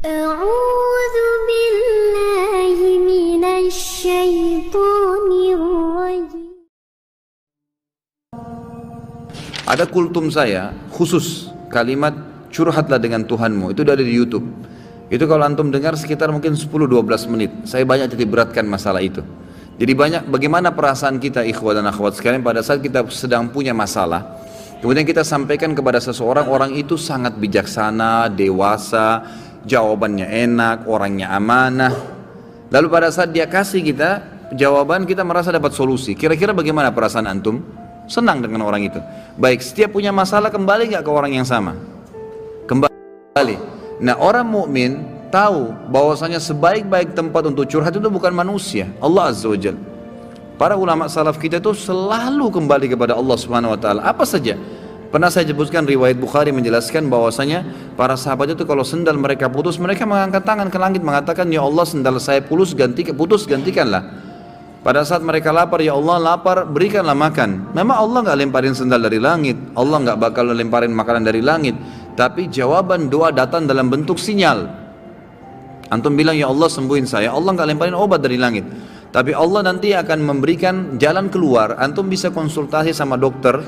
أعوذ بالله من الشيطان الرجيم. Ada kultum saya khusus kalimat curhatlah dengan Tuhanmu, itu ada di YouTube. Itu kalau antum dengar sekitar mungkin 10-12 menit. Saya banyak titik beratkan masalah itu. Jadi banyak bagaimana perasaan kita ikhwah dan akhwat sekalian pada saat kita sedang punya masalah. Kemudian kita sampaikan kepada seseorang, orang itu sangat bijaksana, dewasa, jawabannya enak, orangnya amanah. Lalu pada saat dia kasih kita jawaban, kita merasa dapat solusi. Kira-kira bagaimana perasaan antum? Senang dengan orang itu. Baik, setiap punya masalah kembali nggak ke orang yang sama? Kembali. Nah, orang mukmin tahu bahwasanya sebaik-baik tempat untuk curhat itu bukan manusia, Allah Azza wa Jalla. Para ulama salaf kita itu selalu kembali kepada Allah Subhanahu wa taala. Apa saja? Pernah saya sebutkan riwayat Bukhari menjelaskan bahwasanya para sahabat itu kalau sendal mereka putus, mereka mengangkat tangan ke langit mengatakan, "Ya Allah, sendal saya putus, gantikanlah." Pada saat mereka lapar, "Ya Allah, lapar, berikanlah makan." Memang Allah enggak lemparin sendal dari langit, Allah enggak bakal lemparin makanan dari langit, tapi jawaban doa datang dalam bentuk sinyal. Antum bilang, "Ya Allah, sembuhin saya." Allah enggak lemparin obat dari langit, tapi Allah nanti akan memberikan jalan keluar. Antum bisa konsultasi sama dokter,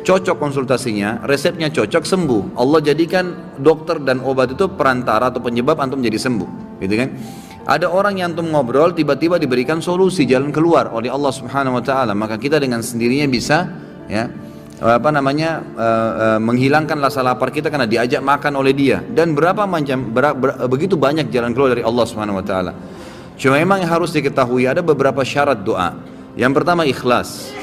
cocok konsultasinya, resepnya cocok, sembuh. Allah jadikan dokter dan obat itu perantara atau penyebab antum jadi sembuh, gitu kan? Ada orang yang antum ngobrol, tiba-tiba diberikan solusi, jalan keluar oleh Allah Subhanahu wa taala. Maka kita dengan sendirinya bisa menghilangkan rasa lapar kita karena diajak makan oleh dia. Dan begitu banyak jalan keluar dari Allah Subhanahu wa taala. Cuma memang yang harus diketahui ada beberapa syarat doa. Yang pertama ikhlas.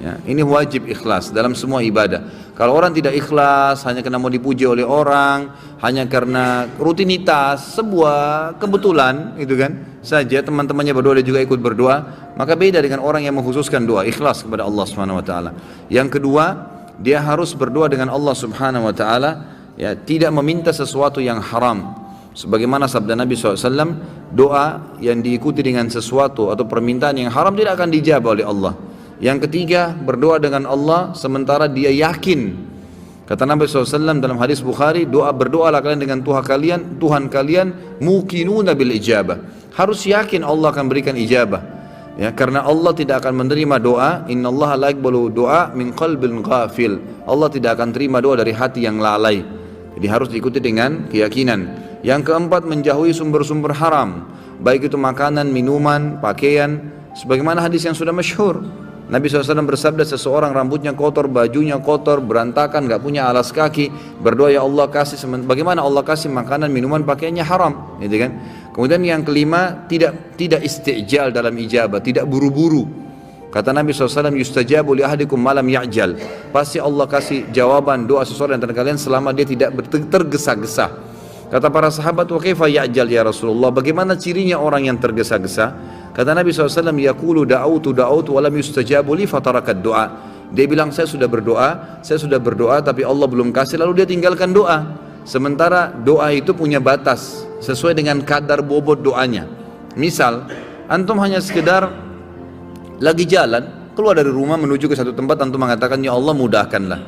Ya, ini wajib ikhlas dalam semua ibadah. Kalau orang tidak ikhlas hanya karena mau dipuji oleh orang, hanya karena rutinitas, sebuah kebetulan, itu kan saja teman-temannya berdoa dia juga ikut berdoa, maka beda dengan orang yang mengkhususkan doa ikhlas kepada Allah Subhanahu wa taala. Yang kedua, dia harus berdoa dengan Allah Subhanahu wa taala, ya, tidak meminta sesuatu yang haram. Sebagaimana sabda Nabi SAW, doa yang diikuti dengan sesuatu atau permintaan yang haram tidak akan dijawab oleh Allah. Yang ketiga, berdoa dengan Allah sementara dia yakin. Kata Nabi SAW dalam hadis Bukhari, berdoalah kalian dengan Tuhan kalian muqinuna bil ijabah. Harus yakin Allah akan berikan ijabah. Ya, karena Allah tidak akan menerima doa, innallaha la yaqbalu doa min qalbin ghafil. Allah tidak akan terima doa dari hati yang lalai. Jadi harus diikuti dengan keyakinan. Yang keempat, menjauhi sumber-sumber haram, baik itu makanan, minuman, pakaian. Sebagaimana hadis yang sudah masyhur, Nabi SAW bersabda, seseorang rambutnya kotor, bajunya kotor, berantakan, gak punya alas kaki, berdoa, "Ya Allah kasih." Bagaimana Allah kasih makanan, minuman, pakaiannya haram, gitu kan? Kemudian yang kelima, tidak istijal dalam ijabah, tidak buru-buru. Kata Nabi SAW, "Yustajabu li ahadikum malam ya'jal." Pasti Allah kasih jawaban doa seseorang antara kalian selama dia tidak tergesa-gesa. Kata para sahabat, "Wa kaifa ya'jal ya Rasulullah?" Bagaimana cirinya orang yang tergesa-gesa? Kata Nabi SAW, "Yaqulu da'autu wa lam yustajabu li fatarakat doa." Dia bilang, saya sudah berdoa tapi Allah belum kasih, lalu dia tinggalkan doa. Sementara doa itu punya batas sesuai dengan kadar bobot doanya. Misal, antum hanya sekedar lagi jalan, keluar dari rumah menuju ke satu tempat, antum mengatakan, "Ya Allah, mudahkanlah."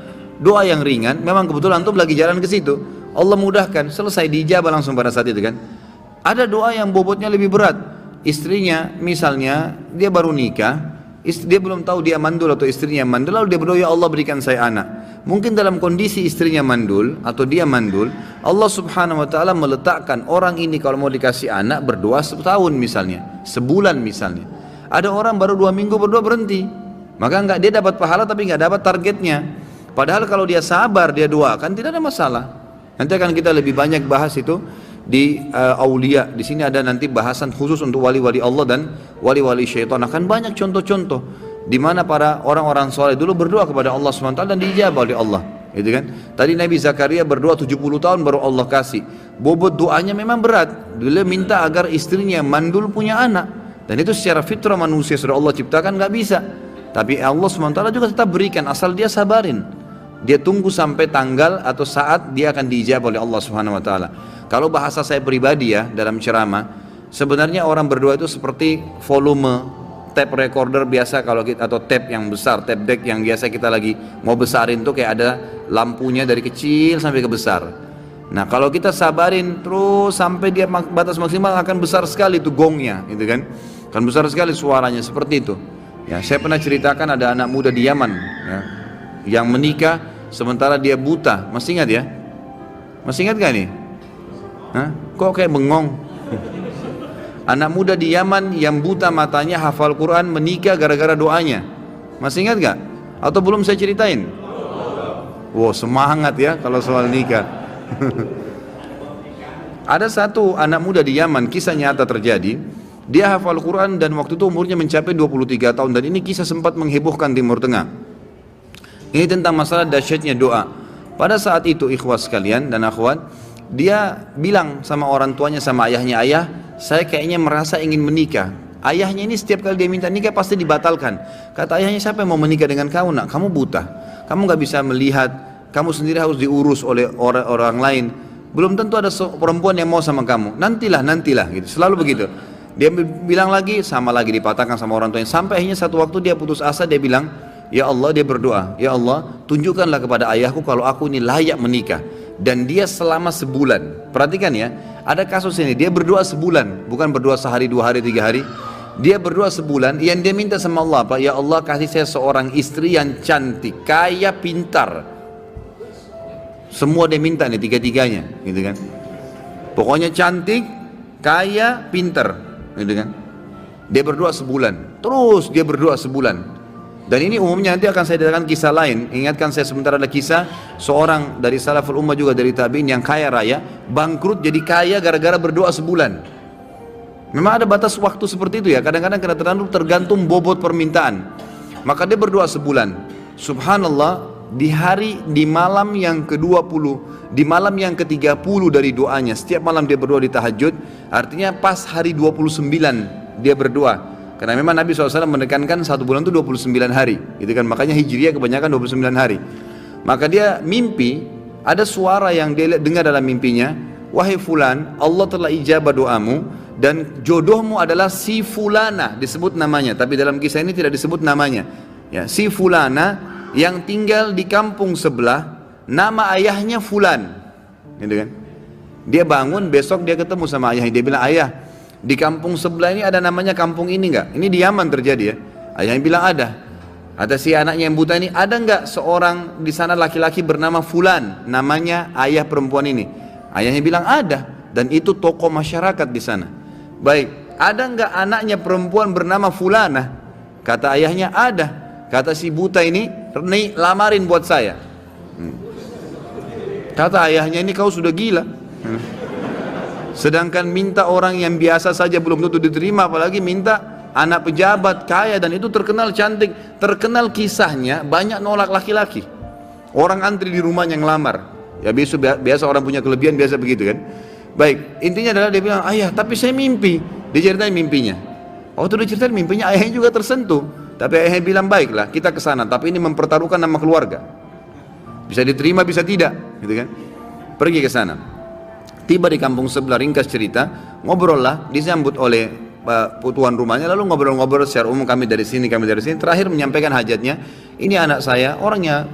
Doa yang ringan, memang kebetulan antum lagi jalan ke situ, Allah mudahkan, selesai, dijabah langsung pada saat itu kan. Ada doa yang bobotnya lebih berat. Istrinya misalnya dia baru nikah, dia belum tahu dia mandul atau istrinya mandul, lalu dia berdoa, "Ya Allah, berikan saya anak." Mungkin dalam kondisi istrinya mandul atau dia mandul, Allah Subhanahu wa taala meletakkan orang ini kalau mau dikasih anak berdoa setahun misalnya, sebulan misalnya. Ada orang baru 2 minggu berdoa berhenti, maka dia dapat pahala tapi enggak dapat targetnya. Padahal kalau dia sabar, dia doakan, tidak ada masalah. Nanti akan kita lebih banyak bahas itu di aulia. Di sini ada nanti bahasan khusus untuk wali-wali Allah dan wali-wali syaitan. Akan banyak contoh-contoh di mana para orang-orang soleh dulu berdoa kepada Allah SWT dan dijabah oleh Allah. Gitu kan? Tadi Nabi Zakaria berdoa 70 tahun baru Allah kasih. Bobot doanya memang berat. Dia minta agar istrinya mandul punya anak. Dan itu secara fitrah manusia sudah Allah ciptakan, nggak bisa. Tapi Allah SWT juga tetap berikan asal dia sabarin. Dia tunggu sampai tanggal atau saat dia akan dijawab oleh Allah Subhanahu wa taala. Kalau bahasa saya pribadi ya dalam ceramah, sebenarnya orang berdoa itu seperti volume tape recorder biasa kalau kita, atau tape yang besar, tape deck yang biasa kita lagi mau besarin tuh kayak ada lampunya dari kecil sampai ke besar. Nah kalau kita sabarin terus sampai dia batas maksimal akan besar sekali itu gongnya, gitu kan? Akan besar sekali suaranya seperti itu. Ya, saya pernah ceritakan ada anak muda di Yaman, ya, yang menikah sementara dia buta. Masih ingat ya? Masih ingat gak nih? Hah? Kok kayak bengong? Anak muda di Yaman yang buta matanya hafal Quran menikah gara-gara doanya. Masih ingat gak? Atau belum saya ceritain? Wow, semangat ya kalau soal nikah. Ada satu anak muda di Yaman, kisah nyata terjadi. Dia hafal Quran dan waktu itu umurnya mencapai 23 tahun. Dan ini kisah sempat menghebohkan Timur Tengah. Ini tentang masalah dahsyatnya doa. Pada saat itu ikhwas sekalian dan akhwat, dia bilang sama orang tuanya, sama ayahnya, ayah saya kayaknya merasa ingin menikah. Ayahnya ini setiap kali dia minta nikah pasti dibatalkan. Kata ayahnya, siapa yang mau menikah dengan kamu nak? Kamu buta, kamu gak bisa melihat, kamu sendiri harus diurus oleh orang lain. Belum tentu ada perempuan yang mau sama kamu. Nantilah gitu. Selalu begitu. Dia bilang lagi, sama lagi dipatahkan sama orang tuanya. Sampai akhirnya satu waktu dia putus asa, dia bilang, ya Allah, dia berdoa, ya Allah tunjukkanlah kepada ayahku kalau aku ini layak menikah. Dan dia selama sebulan, perhatikan ya, ada kasus ini, dia berdoa sebulan, bukan berdoa sehari, 2 hari, 3 hari. Dia berdoa sebulan, yang dia minta sama Allah apa? Ya Allah kasih saya seorang istri yang cantik, kaya, pintar. Semua dia minta nih, tiga-tiganya, gitu kan. Pokoknya cantik, kaya, pintar, gitu kan. Dia berdoa sebulan, terus dia berdoa sebulan. Dan ini umumnya nanti akan saya datangkan kisah lain. Ingatkan saya sebentar, ada kisah seorang dari salaful ummah juga dari tabi'in yang kaya raya, bangkrut jadi kaya gara-gara berdoa sebulan. Memang ada batas waktu seperti itu ya. Kadang-kadang tergantung bobot permintaan. Maka dia berdoa sebulan. Subhanallah, di malam yang ke-20, di malam yang ke-30 dari doanya, setiap malam dia berdoa di tahajud. Artinya pas hari 29 dia berdoa. Karena memang Nabi SAW menekankan 1 bulan itu 29 hari, gitu kan? Makanya Hijriah kebanyakan 29 hari. Maka dia mimpi, ada suara yang dia dengar dalam mimpinya, wahai fulan, Allah telah ijabah doamu dan jodohmu adalah si fulana, disebut namanya, tapi dalam kisah ini tidak disebut namanya. Ya, si fulana yang tinggal di kampung sebelah, nama ayahnya fulan, gitu kan? Dia bangun, besok dia ketemu sama ayahnya, dia bilang, ayah, di kampung sebelah ini ada namanya kampung ini enggak? Ini di Yaman terjadi ya. Ayahnya bilang ada. Ada si anaknya yang buta ini, ada enggak seorang di sana laki-laki bernama fulan, namanya ayah perempuan ini? Ayahnya bilang ada, dan itu tokoh masyarakat di sana. Baik, ada enggak anaknya perempuan bernama fulana? Kata ayahnya ada. Kata si buta ini, nih lamarin buat saya. Kata ayahnya, ini kau sudah gila. Sedangkan minta orang yang biasa saja belum tentu diterima, apalagi minta anak pejabat kaya, dan itu terkenal cantik, terkenal kisahnya banyak nolak laki-laki. Orang antri di rumahnya ngelamar. Ya biasa orang punya kelebihan biasa begitu kan. Baik, intinya adalah dia bilang, ayah tapi saya mimpi. Diceritain mimpinya. Waktu diceritain mimpinya, ayahnya juga tersentuh. Tapi ayahnya bilang, baiklah kita ke sana, tapi ini mempertaruhkan nama keluarga. Bisa diterima bisa tidak, gitu kan. Pergi ke sana. Tiba di kampung sebelah, ringkas cerita, ngobrol lah, disambut oleh tuan rumahnya, lalu ngobrol-ngobrol secara umum, kami dari sini, terakhir menyampaikan hajatnya. Ini anak saya, orangnya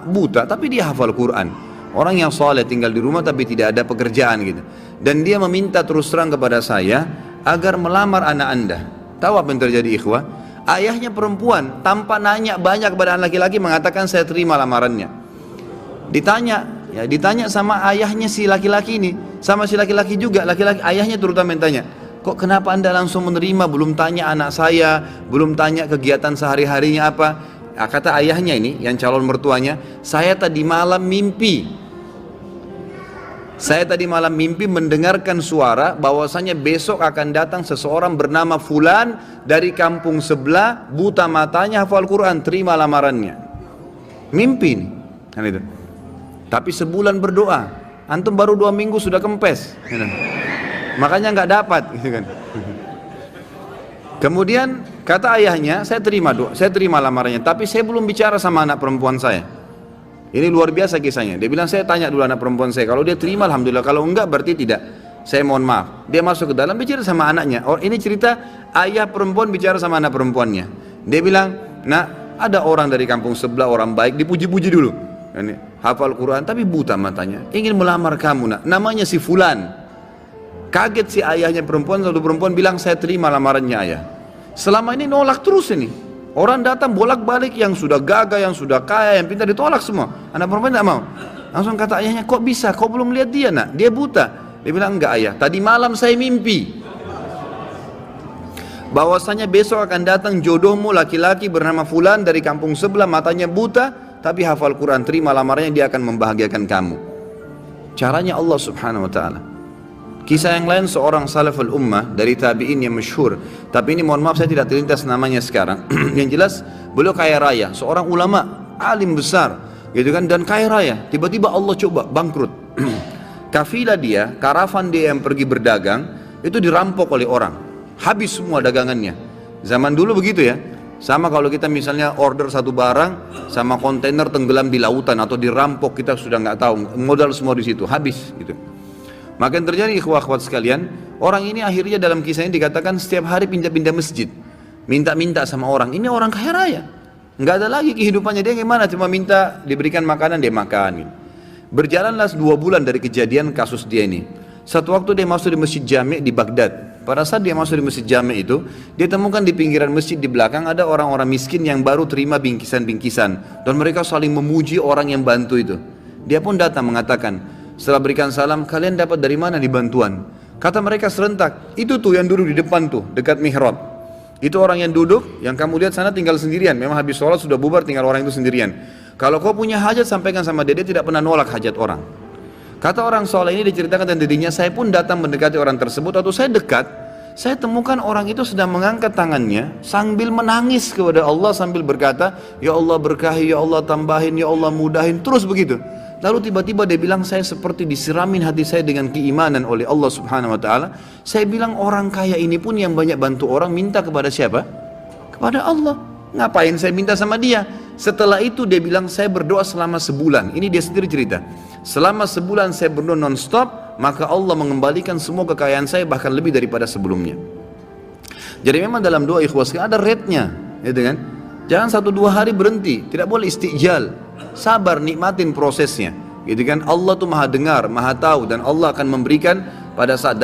buta, tapi dia hafal Quran, orang yang soleh, tinggal di rumah tapi tidak ada pekerjaan gitu. Dan dia meminta terus terang kepada saya agar melamar anak anda. Tahu apa yang terjadi ikhwah? Ayahnya perempuan, tanpa nanya banyak kepada anak laki-laki, mengatakan saya terima lamarannya. Ditanya sama ayahnya si laki-laki ini, sama si laki-laki juga, laki-laki ayahnya terutama yang tanya, kok kenapa anda langsung menerima, belum tanya anak saya, belum tanya kegiatan sehari-harinya apa? Kata ayahnya ini, yang calon mertuanya, saya tadi malam mimpi mendengarkan suara bahwasanya besok akan datang seseorang bernama fulan dari kampung sebelah, buta matanya, hafal Quran, terima lamarannya. Mimpi nih, kan itu. Tapi sebulan berdoa, antum baru 2 minggu sudah kempes, gitu. Makanya nggak dapat, gitu kan. Kemudian kata ayahnya, saya terima lamarannya, tapi saya belum bicara sama anak perempuan saya. Ini luar biasa kisahnya. Dia bilang, saya tanya dulu anak perempuan saya, kalau dia terima alhamdulillah, kalau enggak berarti tidak. Saya mohon maaf. Dia masuk ke dalam, bicara sama anaknya. Ini cerita ayah perempuan bicara sama anak perempuannya. Dia bilang, nah ada orang dari kampung sebelah, orang baik, dipuji-puji dulu. hafal Quran, tapi buta matanya, ingin melamar kamu nak, namanya si Fulan. Kaget si ayahnya perempuan, satu perempuan bilang, saya terima lamarannya ayah. Selama ini nolak terus ini. Orang datang bolak-balik, yang sudah gagah, yang sudah kaya, yang pintar, ditolak semua. Anak perempuan tidak mau. Langsung kata ayahnya, kok bisa? Kau belum lihat dia nak? Dia buta. Dia bilang, enggak ayah, tadi malam saya mimpi bahwasanya besok akan datang jodohmu laki-laki bernama Fulan dari kampung sebelah, matanya buta, tapi hafal Quran, terima lamarannya, dia akan membahagiakan kamu. Caranya Allah subhanahu wa ta'ala. Kisah yang lain, seorang salaful ummah dari tabi'in yang masyhur, tapi ini mohon maaf saya tidak terlintas namanya sekarang. Yang jelas beliau kaya raya, seorang ulama, alim besar gitu kan, dan kaya raya. Tiba-tiba Allah coba bangkrut. Kafilah dia, karavan dia yang pergi berdagang itu dirampok oleh orang, habis semua dagangannya. Zaman dulu begitu ya. Sama kalau kita misalnya order satu barang sama kontainer tenggelam di lautan atau dirampok, kita sudah nggak tahu, modal semua di situ, habis gitu. Maka yang terjadi ikhwah-akhwat sekalian, orang ini akhirnya dalam kisah ini dikatakan setiap hari pindah-pindah masjid, minta-minta sama orang. Ini orang kaya raya, nggak ada lagi kehidupannya, dia gimana, cuma minta diberikan makanan, dia makan gitu. Berjalanlah 2 bulan dari kejadian kasus dia ini. Satu waktu dia masuk di masjid Jami' di Baghdad. Pada saat dia masuk di masjid Jami' itu, dia temukan di pinggiran masjid di belakang ada orang-orang miskin yang baru terima bingkisan-bingkisan, dan mereka saling memuji orang yang bantu itu. Dia pun datang mengatakan, setelah berikan salam, kalian dapat dari mana nih bantuan? Kata mereka serentak, itu tuh yang duduk di depan tuh, dekat mihrab. Itu orang yang duduk, yang kamu lihat sana tinggal sendirian. Memang habis sholat sudah bubar, tinggal orang itu sendirian. Kalau kau punya hajat, sampaikan sama dia, dia tidak pernah nolak hajat orang. Kata orang soleh ini, diceritakan tentang dirinya, saya pun datang mendekati orang tersebut, atau saya dekat, saya temukan orang itu sedang mengangkat tangannya sambil menangis kepada Allah, sambil berkata, ya Allah berkahi, ya Allah tambahin, ya Allah mudahin, terus begitu. Lalu tiba-tiba dia bilang, saya seperti disiramin hati saya dengan keimanan oleh Allah subhanahu wa ta'ala. Saya bilang, orang kaya ini pun yang banyak bantu orang, minta kepada siapa? Kepada Allah. Ngapain saya minta sama dia? Setelah itu dia bilang, saya berdoa selama sebulan. Ini dia sendiri cerita. Selama sebulan saya berdoa non-stop, maka Allah mengembalikan semua kekayaan saya, bahkan lebih daripada sebelumnya. Jadi memang dalam doa ikhwas ada rate-nya, gitu kan? Jangan 1-2 hari berhenti, tidak boleh istijal. Sabar, nikmatin prosesnya, gitu kan? Allah tuh maha dengar, maha tahu, dan Allah akan memberikan pada saat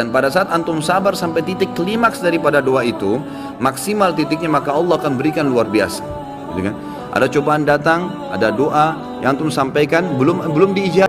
antum sabar sampai titik klimaks daripada doa itu, maksimal titiknya, maka Allah akan berikan luar biasa, gitu kan? Ada cobaan datang, ada doa yang antum sampaikan belum diijabah.